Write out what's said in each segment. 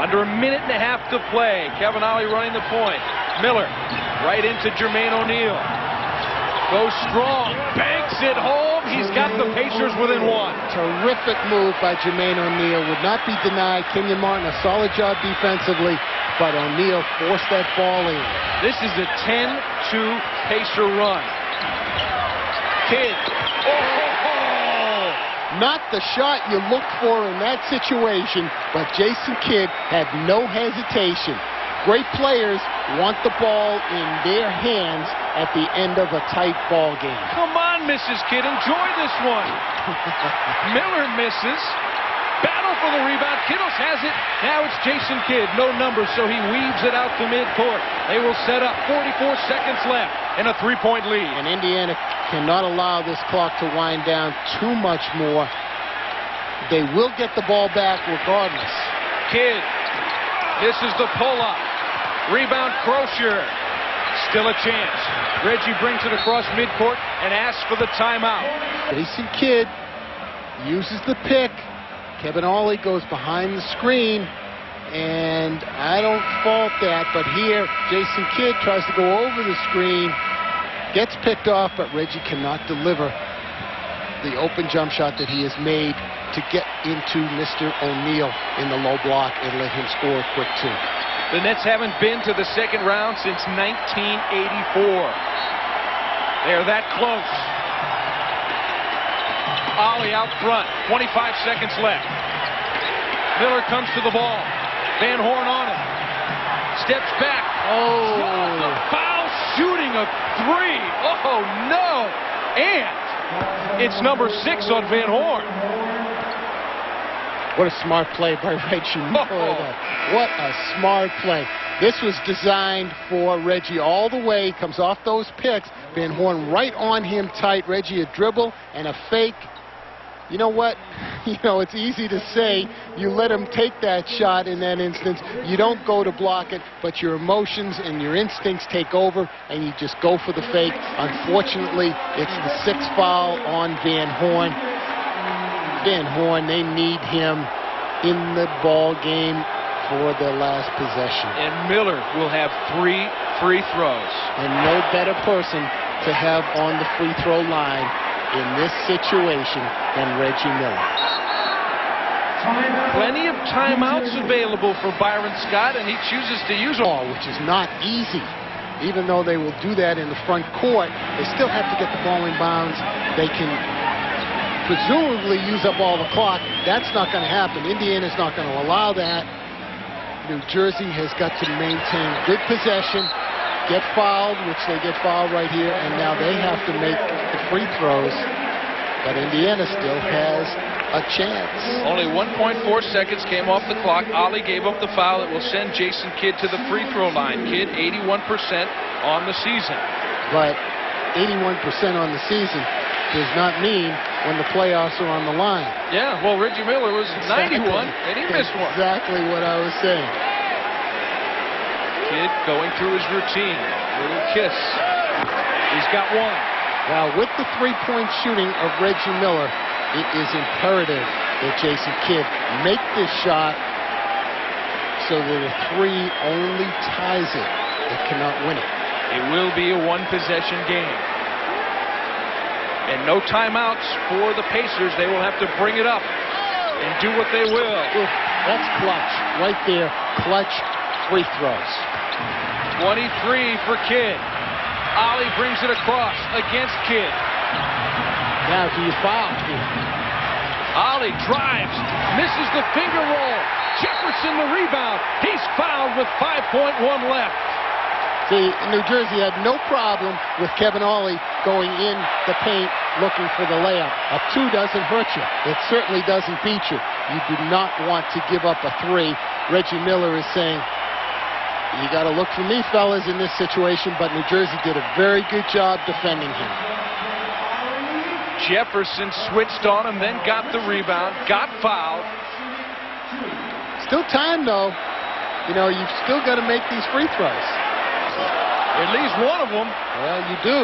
Under a minute and a half to play. Kevin Ollie running the point. Miller right into Jermaine O'Neal. Goes strong, banks it home. He's got the Pacers within one. Terrific move by Jermaine O'Neal. Would not be denied. Kenyon Martin, a solid job defensively, but O'Neal forced that ball in. This is a 10-2 Pacer run. Kidd. Oh! Not the shot you look for in that situation, but Jason Kidd had no hesitation. Great players want the ball in their hands at the end of a tight ball game. Come on, Mrs. Kidd, enjoy this one. Miller misses. Battle for the rebound. Kittles has it. Now it's Jason Kidd. No numbers, so he weaves it out to midcourt. They will set up. 44 seconds left and a three-point lead. And Indiana cannot allow this clock to wind down too much more. They will get the ball back regardless. Kidd. This is the pull-up. Rebound, Crozier. Still a chance. Reggie brings it across midcourt and asks for the timeout. Jason Kidd uses the pick. Kevin Ollie goes behind the screen, and I don't fault that, but here Jason Kidd tries to go over the screen, gets picked off, but Reggie cannot deliver the open jump shot that he has made to get into Mr. O'Neal in the low block and let him score a quick two. The Nets haven't been to the second round since 1984. They're that close. Ollie out front. 25 seconds left. Miller comes to the ball. Van Horn on it. Steps back. Oh. The foul, shooting a three. Oh, no. And it's number 6 on Van Horn. What a smart play by Reggie Miller. What a smart play. This was designed for Reggie all the way. Comes off those picks. Van Horn right on him tight. Reggie a dribble and a fake. You know what? You know, it's easy to say you let him take that shot in that instance. You don't go to block it, but your emotions and your instincts take over, and you just go for the fake. Unfortunately, it's the 6th foul on Van Horn. Van Horn, they need him in the ball game for their last possession. And Miller will have 3 free throws. And no better person to have on the free throw line in this situation than Reggie Miller. Plenty of timeouts available for Byron Scott, and he chooses to use them. Which is not easy. Even though they will do that in the front court, they still have to get the ball in bounds. They can presumably use up all the clock. That's not going to happen. Indiana's not going to allow that. New Jersey has got to maintain good possession, get fouled, which they get fouled right here, and now they have to make the free throws. But Indiana still has a chance. Only 1.4 seconds came off the clock. Ollie gave up the foul that will send Jason Kidd to the free throw line. Kidd 81% on the season. But 81% on the season does not mean when the playoffs are on the line. Yeah, well, Reggie Miller was 91, and he missed one. Exactly what I was saying. Kidd going through his routine. Little kiss. He's got one. Now, with the three-point shooting of Reggie Miller, it is imperative that Jason Kidd make this shot so that a three only ties it. It cannot win it. It will be a one-possession game. And no timeouts for the Pacers. They will have to bring it up and do what they will. Ooh, that's clutch. Right there, clutch free throws. 23 for Kidd. Ollie brings it across against Kidd. Now do you foul here? Ollie drives, misses the finger roll. Jefferson the rebound. He's fouled with 5.1 left. See, New Jersey had no problem with Kevin Ollie going in the paint looking for the layup. A two doesn't hurt you. It certainly doesn't beat you. You do not want to give up a three. Reggie Miller is saying, you got to look for me, fellas, in this situation, but New Jersey did a very good job defending him. Jefferson switched on him, then got the rebound, got fouled. Still time, though. You know, you've still got to make these free throws. At least one of them. Well, you do.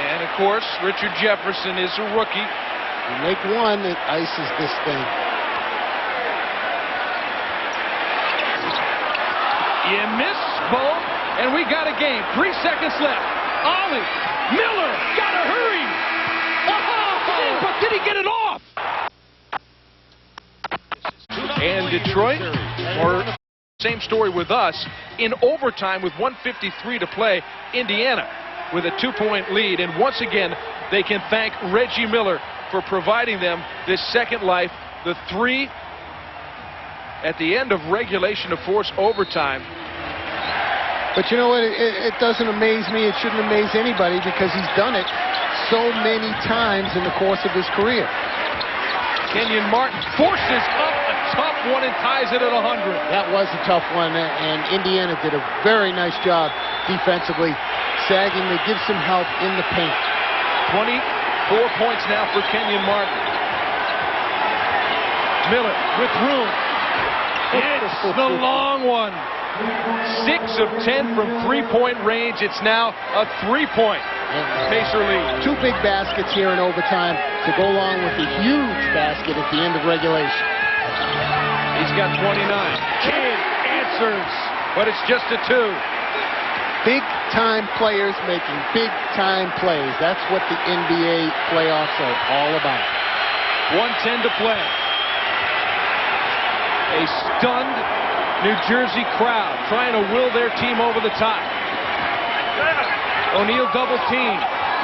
And, of course, Richard Jefferson is a rookie. You make one, it ices this thing. You miss both, and we got a game. 3 seconds left. Ollie, Miller, gotta hurry. Oh, but did he get it off? And Detroit, or same story with us, in overtime with 1:53 to play, Indiana with a 2-point lead. And once again, they can thank Reggie Miller for providing them this second life. The 3 at the end of regulation to force overtime. But you know what? It doesn't amaze me. It shouldn't amaze anybody because he's done it so many times in the course of his career. Kenyon Martin forces up a tough one and ties it at 100. That was a tough one, and Indiana did a very nice job defensively, sagging to give some help in the paint. 24 points now for Kenyon Martin. Miller with room. It's the long one. 6 of 10 from 3-point range. It's now a 3-point Pacer lead. 2 big baskets here in overtime to go along with the huge basket at the end of regulation. He's got 29. Kidd answers, but it's just a 2. Big-time players making big-time plays. That's what the NBA playoffs are all about. 1:10 to play. A stunned New Jersey crowd trying to will their team over the top. O'Neal double team.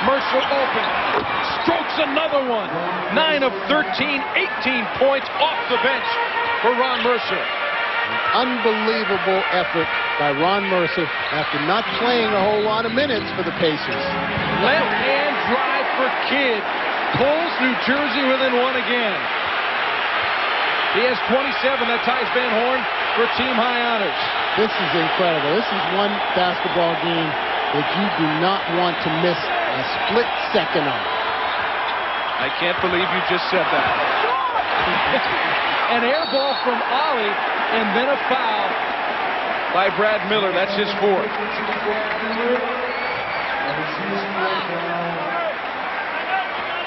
Mercer open. Strokes another one. 9 of 13, 18 points off the bench for Ron Mercer. Unbelievable effort by Ron Mercer after not playing a whole lot of minutes for the Pacers. Left hand drive for Kidd. Pulls New Jersey within 1 again. He has 27. That ties Van Horn for team high honors. This is incredible. This is one basketball game that you do not want to miss a split second on. I can't believe you just said that. An air ball from Ollie, and then a foul by Brad Miller. That's his 4th.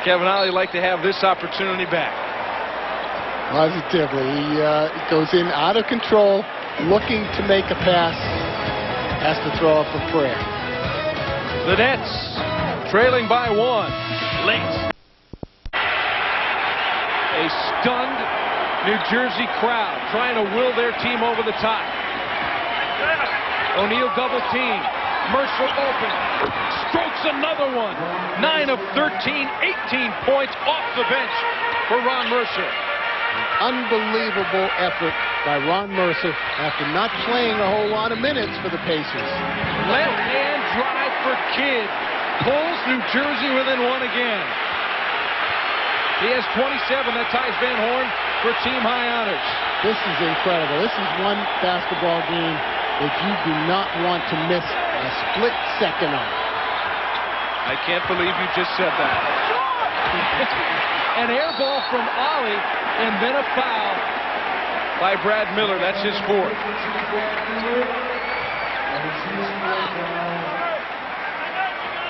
Kevin Ollie like to have this opportunity back. Positively. He goes in out of control, looking to make a pass, has to throw up a prayer. The Nets trailing by 1 late. A stunned New Jersey crowd trying to will their team over the top. O'Neal double team. Mercer open. Strokes another one. 9 of 13, 18 points off the bench for Ron Mercer. Unbelievable effort by Ron Mercer after not playing a whole lot of minutes for the Pacers. Left hand drive for Kidd. Pulls New Jersey within 1 again. He has 27. That ties Van Horn for team high honors. This is incredible. This is one basketball game that you do not want to miss a split second on. I can't believe you just said that. An air ball from Ollie, and then a foul by Brad Miller. That's his 4th.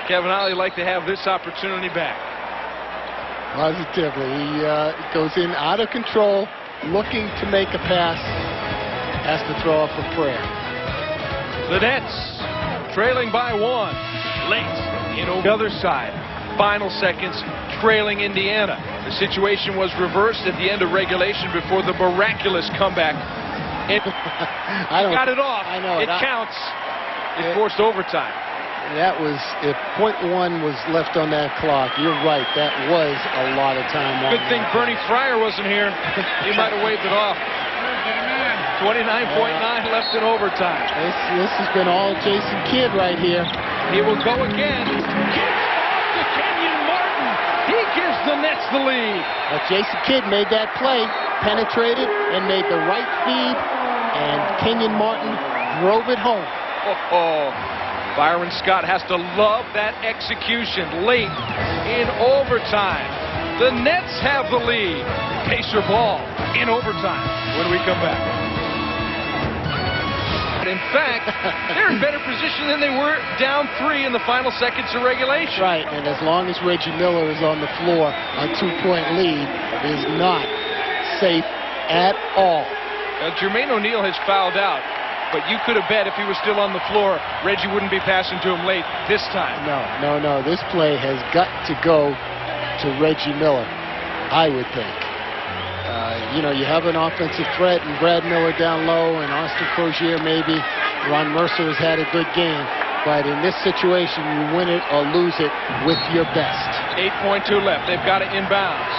Kevin Ollie like to have this opportunity back. Positively. He goes in out of control, looking to make a pass, has to throw up a prayer. The Nets trailing by 1 late. On the other side, final seconds trailing Indiana. The situation was reversed at the end of regulation before the miraculous comeback. It got it off. I know it counts. It forced overtime. That was, if .1 was left on that clock, you're right, that was a lot of time. Good thing Bernie Fryer wasn't here. He might have waved it off. 29.9 left in overtime. This has been all Jason Kidd right here. He will go again. Kidd off to Kenyon Martin. He gives the Nets the lead. But Jason Kidd made that play, penetrated, and made the right feed, and Kenyon Martin drove it home. Byron Scott has to love that execution late in overtime. The Nets have the lead. Pacer ball in overtime when we come back. In fact, they're in better position than they were down 3 in the final seconds of regulation. Right, and as long as Reggie Miller is on the floor, a 2-point lead is not safe at all. Jermaine O'Neal has fouled out. but you could have bet if he was still on the floor, Reggie wouldn't be passing to him late this time. No. This play has got to go to Reggie Miller, I would think. You have an offensive threat and Brad Miller down low and Austin Crozier maybe. Ron Mercer has had a good game. But in this situation, you win it or lose it with your best. 8.2 left. They've got it inbounds.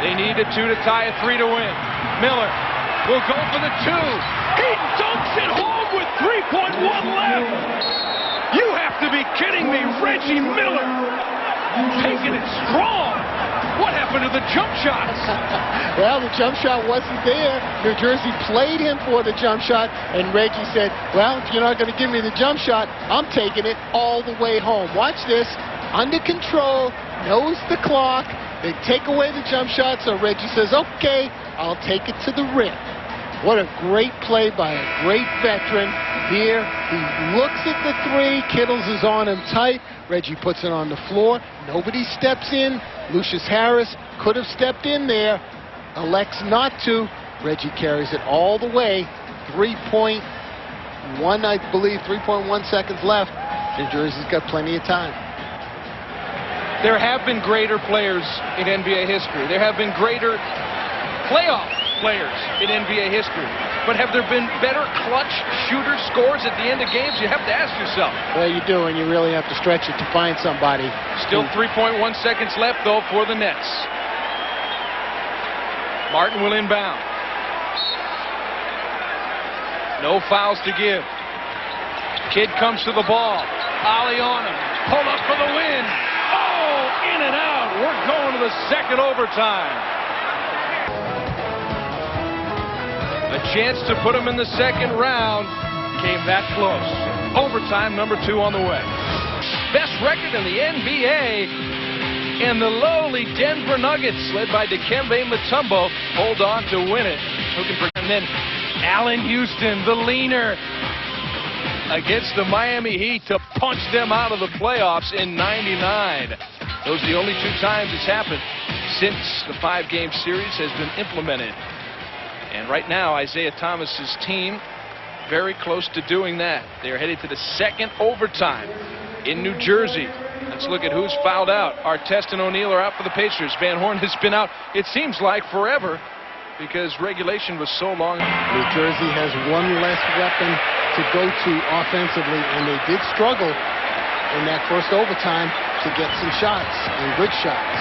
They need a 2 to tie a 3 to win. Miller will go for the 2. He dunks it home with 3.1 left. You have to be kidding me. Reggie Miller taking it strong. What happened to the jump shots? Well, the jump shot wasn't there. New Jersey played him for the jump shot, and Reggie said, well, if you're not going to give me the jump shot, I'm taking it all the way home. Watch this. Under control, knows the clock. They take away the jump shot, so Reggie says, okay, I'll take it to the rim. What a great play by a great veteran. Here, he looks at the 3. Kittles is on him tight. Reggie puts it on the floor. Nobody steps in. Lucius Harris could have stepped in there. Elects not to. Reggie carries it all the way. 3.1, I believe, 3.1 seconds left. New Jersey's got plenty of time. There have been greater players in NBA history. There have been greater playoff players in NBA history. But have there been better clutch shooter scores at the end of games? You have to ask yourself. Well, you do, and you really have to stretch it to find somebody. Still 3.1 seconds left, though, for the Nets. Martin will inbound. No fouls to give. Kidd comes to the ball. Ollie on him. Pull up for the win. Oh, in and out. We're going to the second overtime. A chance to put him in the second round came that close. Overtime number 2 on the way. Best record in the NBA, and the lowly Denver Nuggets, led by Dikembe Mutombo, hold on to win it. And then Allen Houston, the leaner, against the Miami Heat to punch them out of the playoffs in '99. Those are the only 2 times it's happened since the 5-game series has been implemented. And right now, Isaiah Thomas's team very close to doing that. They're headed to the second overtime in New Jersey. Let's look at who's fouled out. Artest and O'Neal are out for the Pacers. Van Horn has been out, it seems like, forever because regulation was so long. New Jersey has one less weapon to go to offensively, and they did struggle in that first overtime to get some shots, and good shots.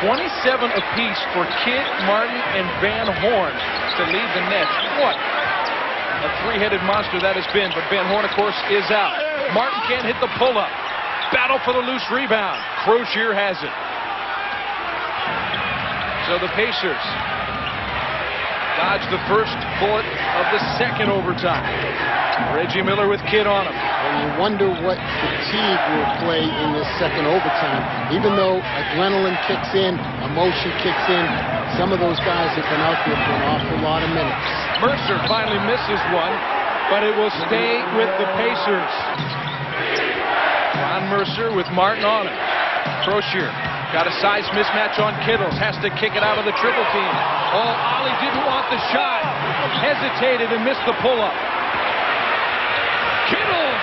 27 apiece for Kidd, Martin, and Van Horn to lead the Nets. What a 3-headed monster that has been. But Van Horn, of course, is out. Martin can't hit the pull-up. Battle for the loose rebound. Crozier has it. So the Pacers dodge the first bullet of the second overtime. Reggie Miller with Kidd on him. And you wonder what fatigue will play in this second overtime. Even though adrenaline kicks in, emotion kicks in, some of those guys have been out there for an awful lot of minutes. Mercer finally misses one, but it will stay with the Pacers. Ron Mercer with Martin on him. Crozier got a size mismatch on Kittles. Has to kick it out of the triple team. Oh, Ollie didn't want the shot. Hesitated and missed the pull-up. Kittles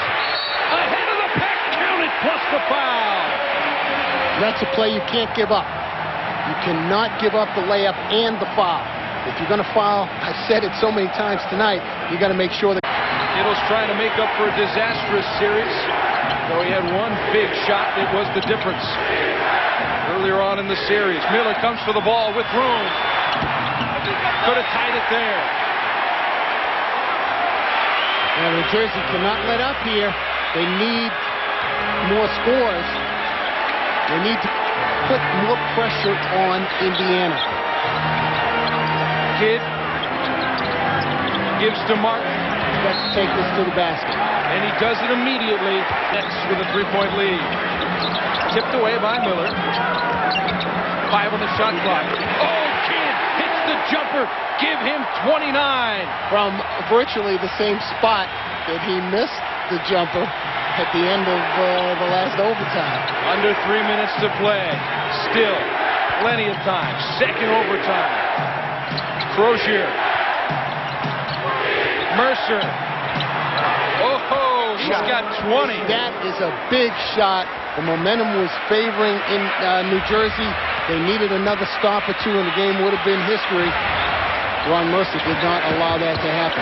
ahead of the pack. Counted plus the foul. That's a play you can't give up. You cannot give up the layup and the foul. If you're going to foul, I've said it so many times tonight, you got to make sure that Kittles trying to make up for a disastrous series. Though he had one big shot that was the difference earlier on in the series. Miller comes for the ball with room. Could have tied it there. Well, New Jersey cannot let up here. They need more scores. They need to put more pressure on Indiana. Kidd gives to Martin. He's got to take this to the basket. And he does it immediately. Nets with a 3-point lead. Tipped away by Miller. 5 on the shot clock. Oh, Kidd hits the jumper. Give him 29. From virtually the same spot that he missed the jumper at the end of the last overtime. Under 3 minutes to play. Still plenty of time. Second overtime. Crozier Mercer. Oh, he's got 20. That is a big shot. The momentum was favoring in New Jersey. They needed another stop or two, and the game would have been history. Ron Mercer did not allow that to happen.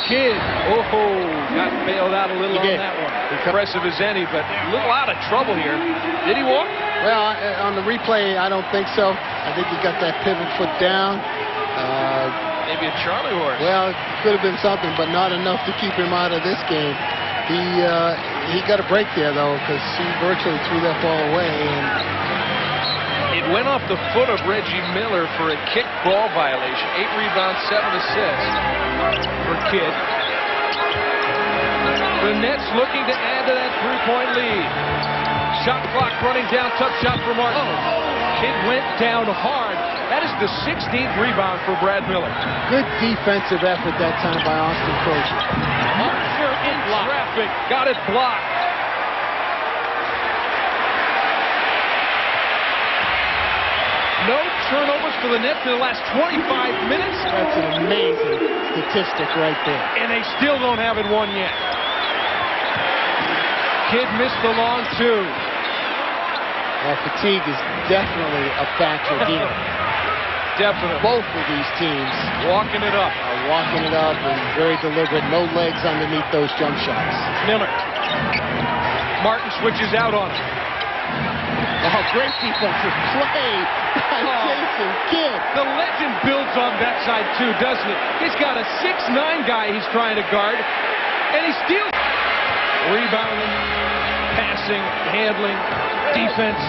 Kidd, got bailed out a little on that one. Impressive as any, but a little out of trouble here. Did he walk? Well, on the replay, I don't think so. I think he got that pivot foot down. Maybe a Charlie horse. Well, it could have been something, but not enough to keep him out of this game. He got a break there, though, because he virtually threw that ball away. And it went off the foot of Reggie Miller for a kick ball violation. 8 rebounds, 7 assists for Kidd. The Nets looking to add to that three-point lead. Shot clock running down. Tough shot for Martin. Kidd went down hard. That is the 16th rebound for Brad Miller. Good defensive effort that time by Austin Crozier. Mercer in traffic. Got it blocked. No turnovers for the Nets in the last 25 minutes. That's an amazing statistic right there. And they still don't have it won yet. Kidd missed the long two. Well, fatigue is definitely a factor here. Definitely. Both of these teams walking it up. Are walking it up and very deliberate. No legs underneath those jump shots. Miller. Martin switches out on him. Oh, great defensive play by Jason Kidd. The legend builds on that side too, doesn't it? He's got a 6'9" guy he's trying to guard, and he steals. Rebounding, passing, handling, defense,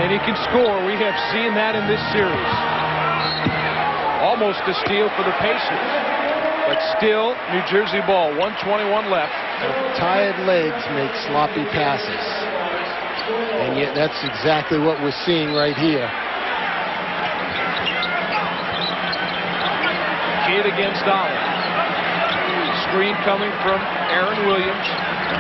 and he can score. We have seen that in this series. Almost a steal for the Pacers, but still New Jersey ball. 1:21 left. Tired legs make sloppy passes. And yet that's exactly what we're seeing right here. Kidd against Ollie. Screen coming from Aaron Williams.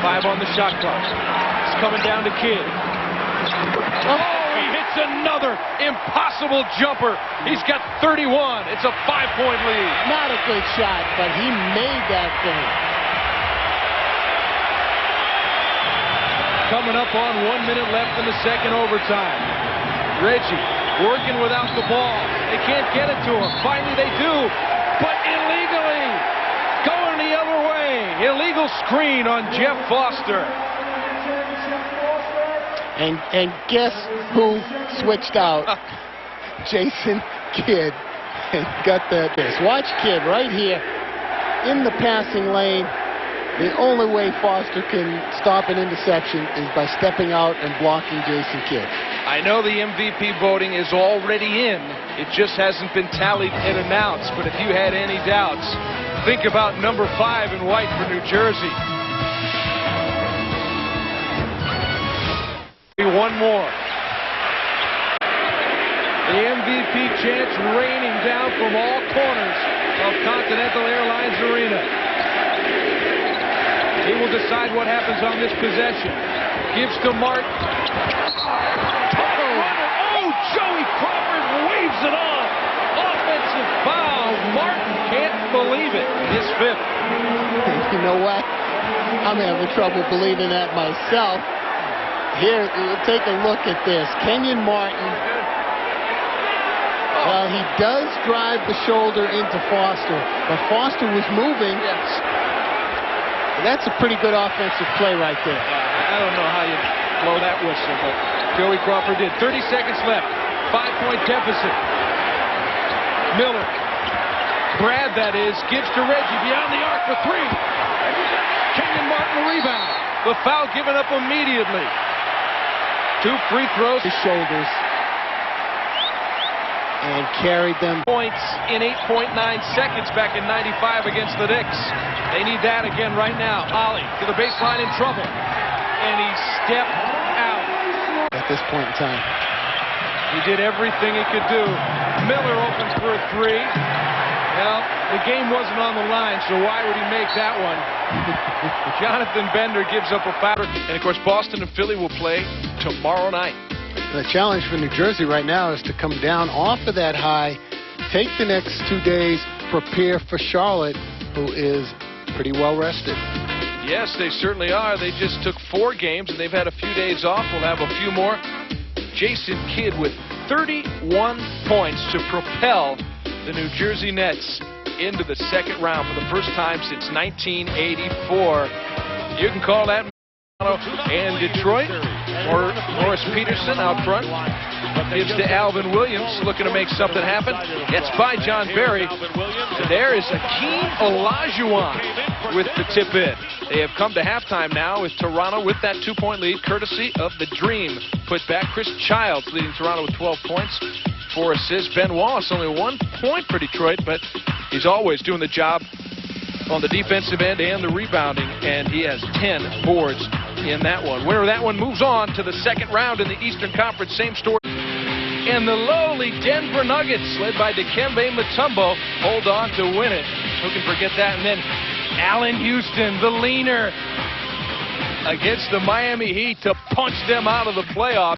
5 on the shot clock. It's coming down to Kidd. Oh, he hits another impossible jumper. He's got 31. It's a 5-point lead. Not a good shot, but he made that thing. Coming up on 1 minute left in the second overtime. Reggie working without the ball. They can't get it to him. Finally they do, but illegally. Going the other way. Illegal screen on Jeff Foster. And guess who switched out? Jason Kidd. And got that. Watch Kidd right here in the passing lane. The only way Foster can stop an interception is by stepping out and blocking Jason Kidd. I know the MVP voting is already in. It just hasn't been tallied and announced. But if you had any doubts, think about number 5 in white for New Jersey. One more. The MVP chants raining down from all corners of Continental Airlines Arena. He will decide what happens on this possession. Gives to Martin. Oh, Joey Crawford waves it off. Offensive foul. Martin can't believe it. His 5th. You know what? I'm having trouble believing that myself. Here, take a look at this. Kenyon Martin. Well, he does drive the shoulder into Foster, but Foster was moving. Yes. That's a pretty good offensive play right there. I don't know how you blow that whistle, but Joey Crawford did. 30 seconds left. 5-point deficit. Miller. Brad, that is, gives to Reggie beyond the arc for 3. Kenyon Martin rebound. The foul given up immediately. 2 free throws. His shoulders. And carried them. Points in 8.9 seconds back in 95 against the Knicks. They need that again right now. Ollie to the baseline in trouble. And he stepped out. At this point in time. He did everything he could do. Miller opens for a 3. Well, the game wasn't on the line, so why would he make that one? Jonathan Bender gives up a foul. And, of course, Boston and Philly will play tomorrow night. The challenge for New Jersey right now is to come down off of that high, take the next 2 days, prepare for Charlotte, who is pretty well rested. Yes, they certainly are. They just took 4 games, and they've had a few days off. We'll have a few more. Jason Kidd with 31 points to propel the New Jersey Nets into the second round for the first time since 1984. You can call that and Detroit, or Morris Peterson out front. Gives to Alvin Williams, looking to make something happen. Gets by John Barry. And there is Akeem Olajuwon with the tip in. They have come to halftime now with Toronto with that 2-point lead, courtesy of the Dream. Put back Chris Childs leading Toronto with 12 points. 4 assists. Ben Wallace only 1 point for Detroit, but he's always doing the job on the defensive end and the rebounding, and he has 10 boards in that one. Winner of that one moves on to the second round in the Eastern Conference. Same story. And the lowly Denver Nuggets, led by Dikembe Mutombo, hold on to win it. Who can forget that? And then Allen Houston, the leaner, against the Miami Heat to punch them out of the playoffs.